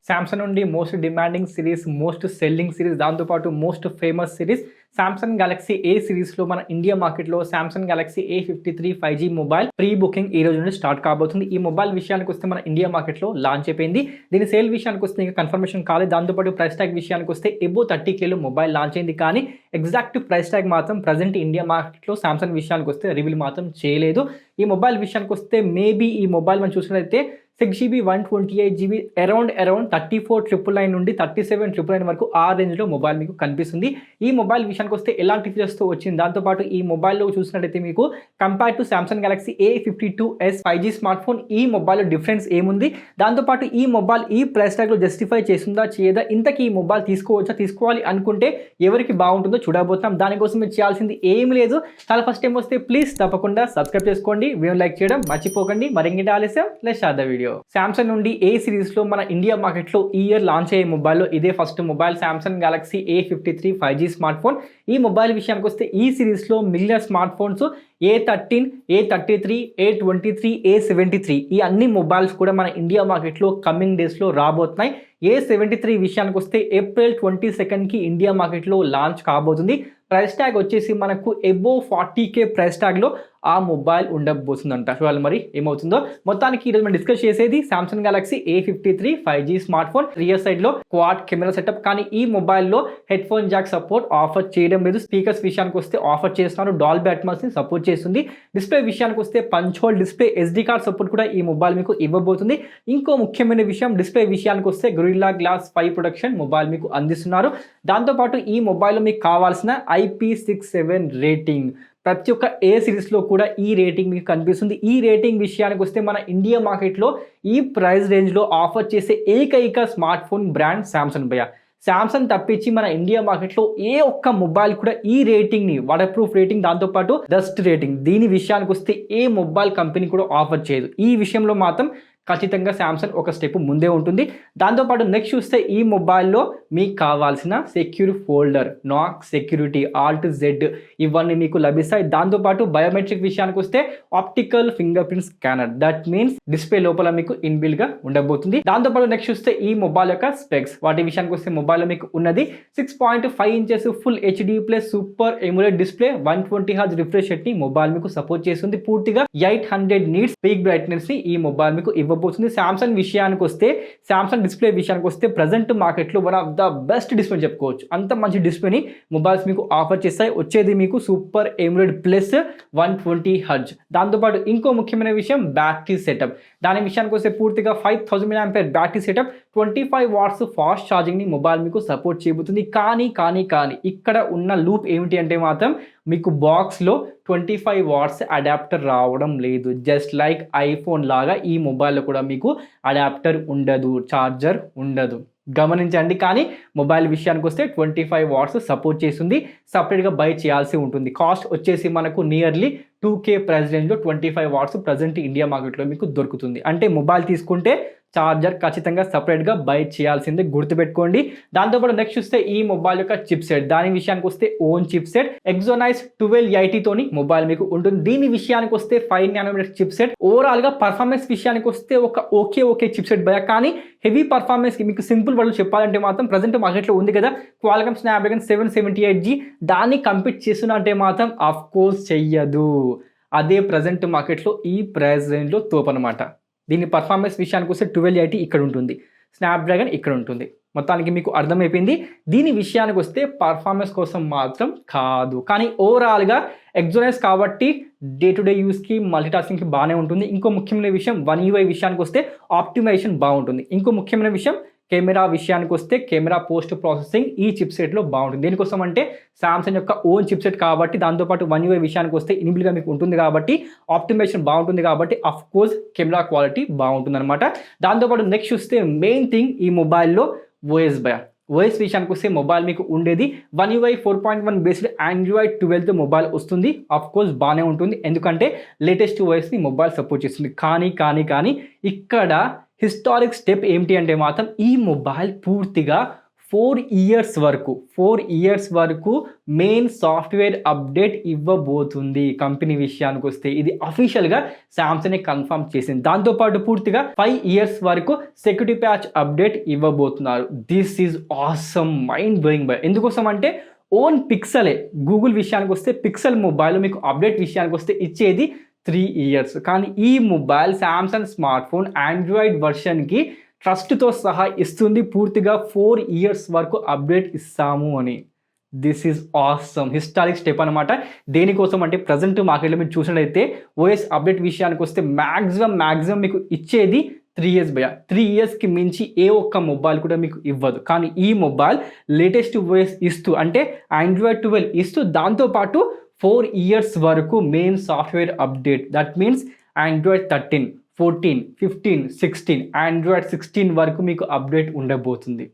Samsung నుండి most demanding series, most selling series, దాంతోపాటు most famous series Samsung Galaxy A సిరీస్లో మన India మార్కెట్లో Samsung Galaxy A53 5G mobile pre booking ఈ రోజు నుండి స్టార్ట్ కాబోతుంది. ఈ మొబైల్ విషయానికి వస్తే మన ఇండియా మార్కెట్లో లాంచ్ అయిపోయింది. దీని సేల్ విషయానికి వస్తే ఇంకా కన్ఫర్మేషన్ కాలేదు. దాంతోపాటు ప్రైస్ ట్యాగ్ విషయానికి వస్తే ఎబో 30Kలో మొబైల్ లాంచ్ అయింది, కానీ ఎగ్జాక్ట్ ప్రైస్ ట్యాగ్ మాత్రం ప్రజెంట్ ఇండియా మార్కెట్లో సామ్సంగ్ విషయానికి వస్తే రివీల్ మాత్రం చేయలేదు. ఈ మొబైల్ విషయానికి వస్తే మేబీ ఈ మొబైల్ మనం చూసినట్లయితే 6GB 128GB అరౌండ్ 34,999 నుండి 37,999 వరకు ఆ రేంజ్లో మొబైల్ మీకు కనిపిస్తుంది. ఈ మొబైల్ విషయానికి వస్తే ఎలాంటి ఫీచర్స్తో వచ్చింది, దాంతోపాటు ఈ మొబైల్లో చూసినట్లయితే మీకు compare to Samsung Galaxy A52s 5G smart phone ఈ మొబైల్లో డిఫరెన్స్ ఏముంది, దాంతోపాటు ఈ మొబైల్ ఈ ప్రైస్ ట్యాగ్లో జస్టిఫై చేస్తుందా చేయదా, ఇంతకీ ఈ మొబైల్ తీసుకోవచ్చా, తీసుకోవాలి అనుకుంటే ఎవరికి బాగుంటుందో చూడబోతున్నాం. దానికోసం మీరు చేయాల్సింది ఏమి లేదు. చాలా ఫస్ట్ టైం వస్తే ప్లీజ్ తప్పకుండా సబ్స్క్రైబ్ చేసుకోండి, వీడియో లైక్ చేయడం మర్చిపోకండి. మరింకేంటి ఆలస్యం, let's start the video. Samsung నుండి ఏ సిరీస్లో మన ఇండియా మార్కెట్లో ఈ ఇయర్ లాంచ్ అయ్యే మొబైల్లో ఇదే first mobile Samsung Galaxy A53 5G smart phone. ఈ మొబైల్ విషయానికి వస్తే ఈ సిరీస్లో మిగిలిన smart phones A13, A33, A23, A73 ఈ అన్ని మొబైల్స్ కూడా మన ఇండియా మార్కెట్లో కమింగ్ డేస్లో రాబోతున్నాయి. A73 విషయానికి వస్తే ఏప్రిల్ 22కి ఇండియా మార్కెట్లో లాంచ్ కాబోతుంది. ప్రైస్ ట్యాగ్ వచ్చేసి మనకు ఎబో 40K ప్రైస్ ట్యాగ్లో ఆ మొబైల్ ఉండబోతుందంట. చూడాలి మరి ఏమవుతుందో. మొత్తానికి ఈరోజు మనం డిస్కస్ చేసేది Samsung Galaxy A53 5G smart phone. Rear సైడ్లో క్వాడ్ కెమెరా సెటప్, కానీ ఈ మొబైల్లో head phone Jack support offer చేయడం లేదు. స్పీకర్స్ విషయానికి వస్తే ఆఫర్ చేస్తున్నారు, డాల్బీ అట్మాస్ని సపోర్ట్ చేస్తుంది. డిస్ప్లే విషయానికి వస్తే punch whole display, SD card support కూడా ఈ మొబైల్ మీకు ఇవ్వబోతుంది. ఇంకో ముఖ్యమైన విషయం, డిస్ప్లే విషయానికి వస్తే గొరిల్లా గ్లాస్ 5 ప్రొడక్షన్ మొబైల్ మీకు అందిస్తున్నారు. దాంతోపాటు ఈ మొబైల్లో మీకు కావాల్సిన IP67 రేటింగ్, ప్రతి ఒక్క ఏ సిరీస్లో కూడా ఈ రేటింగ్ మీకు కనిపిస్తుంది. ఈ రేటింగ్ విషయానికి వస్తే మన ఇండియా మార్కెట్లో ఈ ప్రైస్ రేంజ్లో ఆఫర్ చేసే ఏకైక స్మార్ట్ ఫోన్ బ్రాండ్ సామ్సంగ్ భయ్యా. సామ్సంగ్ తప్పించి మన ఇండియా మార్కెట్లో ఏ ఒక్క మొబైల్ కూడా ఈ రేటింగ్ని, వాటర్ ప్రూఫ్ రేటింగ్, దాంతోపాటు డస్ట్ రేటింగ్, దీని విషయానికి వస్తే ఏ మొబైల్ కంపెనీ కూడా ఆఫర్ చేయదు. ఈ విషయంలో మాత్రం ఖచ్చితంగా సామ్సంగ్ ఒక స్టెప్ ముందే ఉంటుంది. దాంతోపాటు నెక్స్ట్ చూస్తే ఈ మొబైల్లో మీకు కావాల్సిన సెక్యూర్ ఫోల్డర్, నాక్ సెక్యూరిటీ, ఆల్ట్ జెడ్ ఇవన్నీ మీకు లభిస్తాయి. దాంతోపాటు బయోమెట్రిక్ విషయానికి వస్తే optical finger print scanner, that means display లోపల మీకు ఇన్బిల్ట్గా ఉండబోతుంది. దాంతోపాటు నెక్స్ట్ చూస్తే ఈ మొబైల్ యొక్క స్పెక్స్, వాటి విషయానికి వస్తే మొబైల్లో మీకు ఉన్నది 6.5 inches full HD plus super AMOLED display, 120Hz refresh రేట్ని మొబైల్ మీకు సపోర్ట్ చేస్తుంది. పూర్తిగా 800 నీట్స్ పీక్ బ్రైట్నెస్ ని ఈ మొబైల్ మీకు ఇవ్వబోతుంది. సామ్సంగ్ విషయానికి వస్తే, సామ్సంగ్ డిస్ప్లే విషయానికి వస్తే ప్రజెంట్ మార్కెట్లో one of the best display చెప్పుకోవచ్చు. అంత మంచి డిస్ప్లేని మొబైల్స్ మీకు ఆఫర్ చేస్తాయి. వచ్చేది మీకు సూపర్ ఎమ్యులేట్ ప్లస్ 120Hz. దాంతోపాటు ఇంకో ముఖ్యమైన విషయం బ్యాటరీ సెటప్. దాని విషయానికి వస్తే పూర్తిగా 5000 mAh battery setup, 25 watts fast ఛార్జింగ్ని మొబైల్ మీకు సపోర్ట్ చేయబోతుంది. కానీ ఇక్కడ ఉన్న లూప్ ఏమిటి అంటే మాత్రం మీకు బాక్స్లో 25 వాట్స్ అడాప్టర్ రావడం లేదు. జస్ట్ లైక్ ఐఫోన్ లాగా ఈ మొబైల్లో కూడా మీకు అడాప్టర్ ఉండదు, ఛార్జర్ ఉండదు, గమనించండి. కానీ మొబైల్ విషయానికి వస్తే 25 వాట్స్ సపోర్ట్ చేస్తుంది. సపరేట్గా బై చేయాల్సి ఉంటుంది. కాస్ట్ వచ్చేసి మనకు నియర్లీ 2K ప్రైస్ రేంజ్లో 25 వాట్స్ ప్రజెంట్ ఇండియా మార్కెట్లో మీకు దొరుకుతుంది. అంటే మొబైల్ తీసుకుంటే ఛార్జర్ ఖచ్చితంగా సపరేట్గా బై చేయాల్సిందే, గుర్తుపెట్టుకోండి. దాంతోపాటు నెక్స్ట్ చూస్తే ఈ మొబైల్ యొక్క చిప్ సెట్, దాని విషయానికి వస్తే ఓన్ చిప్ సెట్ Exynos 1280 తోని మొబైల్ మీకు ఉంటుంది. దీని విషయానికి వస్తే 5nm చిప్ సెట్. ఓవరాల్గా పర్ఫార్మెన్స్ విషయానికి వస్తే ఒక ఓకే చిప్ సెట్ భయ. కానీ హెవీ పర్ఫార్మెన్స్ మీకు సింపుల్ వర్డ్లో చెప్పాలంటే మాత్రం ప్రజెంట్ మార్కెట్లో ఉంది కదా Qualcomm Snapdragon 778G, దాన్ని కంపీట్ చేస్తున్నా అంటే మాత్రం ఆఫ్ కోర్స్ చెయ్యదు. అదే ప్రజెంట్ మార్కెట్లో ఈ ప్రైస్ రేంజ్లో తోపనమాట. దీని పర్ఫార్మెన్స్ విషయానికి వస్తే 1280 ఇక్కడ ఉంటుంది, స్నాప్డ్రాగన్ ఇక్కడ ఉంటుంది. మొత్తానికి మీకు అర్థమైపోయింది. దీని విషయానికి వస్తే పర్ఫార్మెన్స్ కోసం మాత్రం కాదు, కానీ ఓవరాల్గా Exynos కాబట్టి డే టు డే యూస్కి, మల్టీటాస్కింగ్కి బాగానే ఉంటుంది. ఇంకో ముఖ్యమైన విషయం One UI విషయానికి వస్తే ఆప్టిమైజేషన్ బాగుంటుంది. ఇంకో ముఖ్యమైన విషయం కెమెరా విషయానికి వస్తే కెమెరా పోస్ట్ ప్రాసెసింగ్ ఈ చిప్ సెట్లో బాగుంటుంది. దేనికోసం అంటే సామ్సంగ్ యొక్క ఓన్ చిప్ సెట్ కాబట్టి, దాంతోపాటు One UI విషయానికి వస్తే ఇనిబుల్గా మీకు ఉంటుంది కాబట్టి ఆప్టిమైజేషన్ బాగుంటుంది కాబట్టి అఫ్ కోర్స్ కెమెరా క్వాలిటీ బాగుంటుంది అనమాట. దాంతోపాటు నెక్స్ట్ చూస్తే మెయిన్ థింగ్ ఈ మొబైల్లో ఓఎస్ విషయానికి వస్తే మొబైల్ మీకు ఉండేది One UI 4.1 based Android 12 mobile వస్తుంది. ఆఫ్ కోర్స్ బాగానే ఉంటుంది, ఎందుకంటే లేటెస్ట్ ఓఎస్ని మొబైల్ సపోర్ట్ చేస్తుంది. కానీ ఇక్కడ హిస్టారిక్ స్టెప్ ఏమిటి అంటే మాత్రం ఈ మొబైల్ పూర్తిగా 4 ఇయర్స్ వరకు మెయిన్ సాఫ్ట్వేర్ అప్డేట్ ఇవ్వబోతుంది కంపెనీ విషయానికి వస్తే. ఇది అఫీషియల్గా శాంసంగ్ కన్ఫర్మ్ చేసింది. దాంతోపాటు పూర్తిగా 5 ఇయర్స్ వరకు సెక్యూరిటీ ప్యాచ్ అప్డేట్ ఇవ్వబోతున్నారు. This is awesome, mind blowing by. ఎందుకోసం అంటే ఓన్ పిక్సెలే గూగుల్ విషయానికి వస్తే పిక్సెల్ మొబైల్ మీకు అప్డేట్ విషయానికి వస్తే ఇచ్చేది 3 ఇయర్స్. కానీ ఈ mobile Samsung smart phone Android వర్షన్కి ట్రస్ట్తో సహా ఇస్తుంది పూర్తిగా 4 ఇయర్స్ వరకు అప్డేట్ ఇస్తాము అని. This is awesome, historic step అనమాట. దేనికోసం అంటే ప్రజెంట్ మార్కెట్లో మీరు చూసినట్లయితే ఓఎస్ అప్డేట్ విషయానికి వస్తే మ్యాక్సిమం మీకు ఇచ్చేది 3 ఇయర్స్ భయ. 3 ఇయర్స్కి మించి ఏ ఒక్క మొబైల్ కూడా మీకు ఇవ్వదు. కానీ ఈ మొబైల్ లేటెస్ట్ ఓఎస్ ఇస్తూ అంటే ఆండ్రాయిడ్ 12 ఇస్తూ దాంతోపాటు 4 ఇయర్స్ వరకు main software update. That means Android 13, 14, 15, 16, Android 16 వరకు మీకు అప్డేట్ ఉండబోతుంది.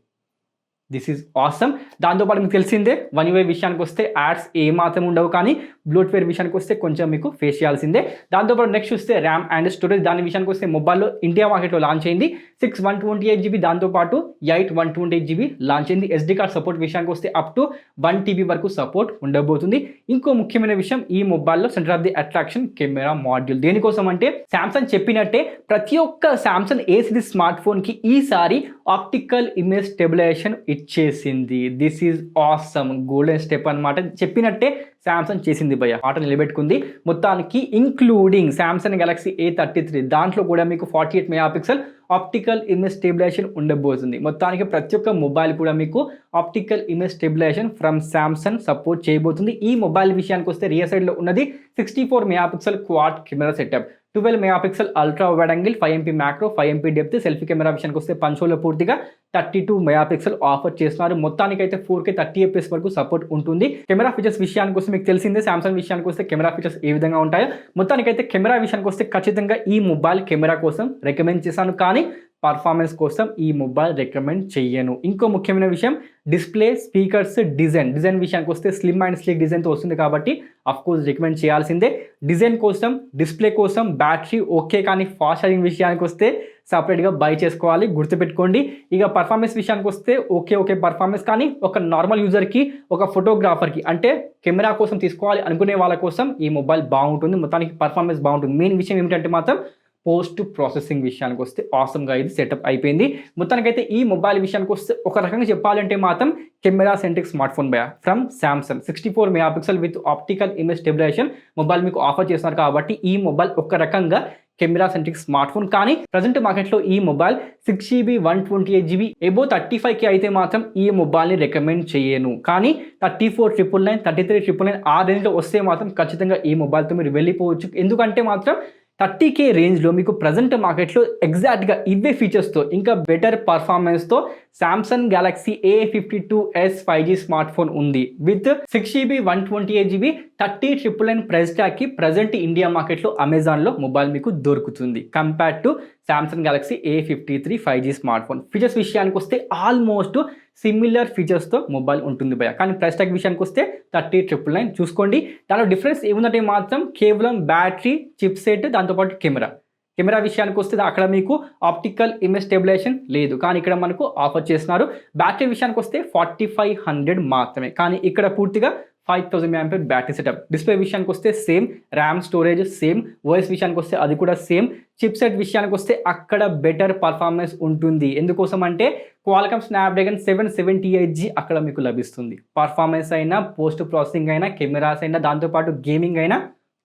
This is awesome. దాంతోపాటు మీకు తెలిసిందే వన్ వే విషయానికి వస్తే యాడ్స్ ఏమాత్రం ఉండవు, కానీ బ్లోట్వేర్ విషయానికి వస్తే కొంచెం మీకు ఫేస్ చేయాల్సిందే. దాంతోపాటు నెక్స్ట్ చూస్తే ర్యామ్ అండ్ స్టోరేజ్ దాని విషయానికి వస్తే మొబైల్లో ఇండియా మార్కెట్లో లాంచ్ అయింది 6 128GB, దాంతోపాటు 8 128GB లాంచ్ అయింది. SD కార్డ్ సపోర్ట్ విషయానికి వస్తే అప్ టు 1 TB వరకు సపోర్ట్ ఉండబోతుంది. ఇంకో ముఖ్యమైన విషయం, ఈ మొబైల్లో centre of the attraction camera module. దేనికోసం అంటే శాంసంగ్ చెప్పినట్టే ప్రతి ఒక్క శాంసంగ్ ఏ సిరీస్ స్మార్ట్ ఫోన్కి ఈసారి ఆప్టికల్ ఇమేజ్ స్టెబిలైజేషన్ ఇచ్చేసింది. This is awesome, golden step అనమాట. చెప్పినట్టే శాంసంగ్ చేసింది భయ్య, ఆట నిలబెట్టుకుంది. మొత్తానికి ఇంక్లూడింగ్ శాంసంగ్ గెలాక్సీ A33 దాంట్లో కూడా మీకు 48 మెగాపిక్సెల్ ఆప్టికల్ ఇమేజ్ స్టెబిలైజేషన్ ఉండబోతుంది. మొత్తానికి ప్రతి ఒక్క మొబైల్ కూడా మీకు optical image stabilisation from Samsung support చేయబోతుంది. ఈ మొబైల్ విషయానికి వస్తే రియర్ సైడ్లో ఉన్నది 64 megapixel quad camera setup, 12 megapixel ultra wide angle, 5MP macro, 5MP depth. Selfie camera విషయానికి వస్తే పంచోలో పూర్తిగా 32 మెగాపిక్సెల్ ఆఫర్ చేస్తున్నారు. మొత్తానికి అయితే 4K 30fps వరకు సపోర్ట్ ఉంటుంది. కెమెరా ఫీచర్స్ విషయానికి వస్తే మీకు తెలిసిందే శాంసంగ్ విషయానికి వస్తే కెమెరా ఫీచర్స్ ఏ విధంగా ఉంటాయో. మొత్తానికి అయితే కెమెరా విషయానికి వస్తే ఖచ్చితంగా ఈ మొబైల్ కెమెరా కోసం రికమెండ్ చేశాను, కానీ పర్ఫార్మెన్స్ కోసం ఈ మొబైల్ రికమెండ్ చెయ్యను. ఇంకో ముఖ్యమైన విషయం, డిస్ప్లే, స్పీకర్స్, డిజైన్ విషయానికి వస్తే స్లిమ్ అండ్ స్లీక్ డిజైన్తో వస్తుంది కాబట్టి అఫ్కోర్స్ రికమెండ్ చేయాల్సిందే. డిజైన్ కోసం, డిస్ప్లే కోసం, బ్యాటరీ ఓకే, కానీ ఫాస్ట్ ఛార్జింగ్ విషయానికి వస్తే సపరేట్గా బై చేసుకోవాలి, గుర్తుపెట్టుకోండి. ఇక పర్ఫార్మెన్స్ విషయానికి వస్తే ఓకే పర్ఫార్మెన్స్, కానీ ఒక నార్మల్ యూజర్కి, ఒక ఫోటోగ్రాఫర్కి అంటే కెమెరా కోసం తీసుకోవాలి అనుకునే వాళ్ళ కోసం ఈ మొబైల్ బాగుంటుంది. మొత్తానికి పర్ఫార్మెన్స్ బాగుంటుంది. మెయిన్ విషయం ఏమిటంటే మాత్రం పోస్ట్ ప్రాసెసింగ్ విషయానికి వస్తే ఆసమ్గా ఇది సెటప్ అయిపోయింది. మొత్తానికైతే ఈ మొబైల్ విషయానికి వస్తే ఒక రకంగా చెప్పాలంటే మాత్రం కెమెరా సెంట్రిక్ స్మార్ట్ ఫోన్ భయ from Samsung. 64 megapixel with optical image stabilisation mobile మీకు ఆఫర్ చేస్తున్నారు కాబట్టి ఈ మొబైల్ ఒక రకంగా కెమెరా సెంట్రిక్ స్మార్ట్ ఫోన్. కానీ ప్రజెంట్ మార్కెట్లో ఈ mobile 6GB 128GB above 35K అయితే మాత్రం ఈ మొబైల్ని రికమెండ్ చేయను. కానీ 34,999, 33,999 ఆ రేంజ్లో వస్తే మాత్రం ఖచ్చితంగా ఈ మొబైల్తో మీరు వెళ్ళిపోవచ్చు. ఎందుకంటే మాత్రం 30K రేంజ్లో మీకు ప్రజెంట్ మార్కెట్లో ఎగ్జాక్ట్గా ఇవే ఫీచర్స్తో ఇంకా బెటర్ పర్ఫార్మెన్స్తో Samsung Galaxy A52s 5G smart phone ఉంది విత్ 6GB 128GB 30,999 ప్రైస్ ట్యాగ్కి ప్రజెంట్ ఇండియా మార్కెట్లో అమెజాన్లో మొబైల్ మీకు దొరుకుతుంది compare to Samsung Galaxy A53 5G smart phone. Features విషయానికి వస్తే ఆల్మోస్ట్ సిమిలర్ ఫీచర్స్తో మొబైల్ ఉంటుంది భయ, కానీ ప్రైస్ ట్యాగ్ విషయానికి వస్తే 30,999 చూసుకోండి. దానిలో డిఫరెన్స్ ఏముందంటే మాత్రం కేవలం బ్యాటరీ, చిప్ సెట్, దాంతోపాటు కెమెరా విషయానికి వస్తే అక్కడ మీకు ఆప్టికల్ ఇమేజ్ స్టెబిలైజేషన్ లేదు, కానీ ఇక్కడ మనకు ఆఫర్ చేస్తున్నారు. బ్యాటరీ విషయానికి వస్తే 4500 మాత్రమే, కానీ ఇక్కడ పూర్తిగా 5000 mAh బ్యాటరీ సెటప్. డిస్ప్లే విషయానికి వస్తే same, RAM storage same, OS విషయానికి వస్తే అది కూడా సేమ్. చిప్ సెట్ విషయానికి వస్తే అక్కడ బెటర్ పర్ఫార్మెన్స్ ఉంటుంది. ఎందుకోసం అంటే క్వాల్కమ్ స్నాప్డ్రాగన్ 778G అక్కడ మీకు లభిస్తుంది. పర్ఫార్మెన్స్ అయినా, పోస్ట్ ప్రాసెసింగ్ అయినా, కెమెరాస్ అయినా, దాంతోపాటు గేమింగ్ అయినా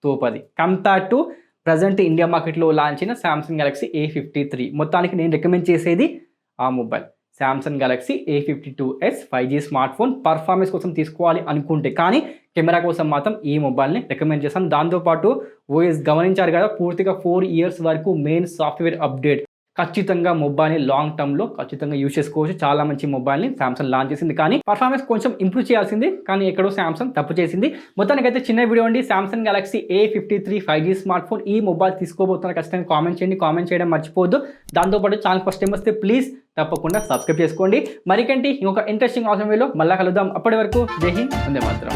తోపది కంపేర్ టు ప్రజెంట్ ఇండియా మార్కెట్లో లాంచ్ అయిన శాంసంగ్ గెలాక్సీ A53. మొత్తానికి నేను రికమెండ్ చేసేది ఆ mobile Samsung Galaxy A52s 5G smart phone. Performance కోసం తీసుకోవాలి అనుకుంటే, కానీ కెమెరా కోసం మాత్రం ఈ మొబైల్ని రికమెండ్ చేస్తాను. దాంతోపాటు ఓఎస్ గమనించారు కదా, పూర్తిగా 4 ఇయర్స్ వరకు మెయిన్ సాఫ్ట్వేర్ అప్డేట్. ఖచ్చితంగా మొబైల్ని లాంగ్ టర్మ్లో ఖచ్చితంగా యూజ్ చేసుకోవచ్చు. చాలా మంచి మొబైల్ని శాంసంగ్ లాంచ్ చేసింది, కానీ పర్ఫార్మెన్స్ కొంచెం ఇంప్రూవ్ చేయాల్సింది, కానీ ఎక్కడో శాంసంగ్ తప్పు చేసింది. మొత్తానికైతే చిన్న వీడియో అండి. Samsung Galaxy A53 5G smart phone ఈ మొబైల్ తీసుకోబోతున్నారు. ఖచ్చితంగా కామెంట్ చేయండి, కామెంట్ చేయడం మర్చిపోవద్దు. దాంతోపాటు ఛానల్ ఫస్ట్ టైం వస్తే ప్లీజ్ తప్పకుండా సబ్స్క్రైబ్ చేసుకోండి. మరికంటి ఇంకొక ఇంట్రెస్టింగ్ అవసరం వేలో మళ్ళీ కలుద్దాం. అప్పటి వరకు జై హింద్, వందే మాతరం.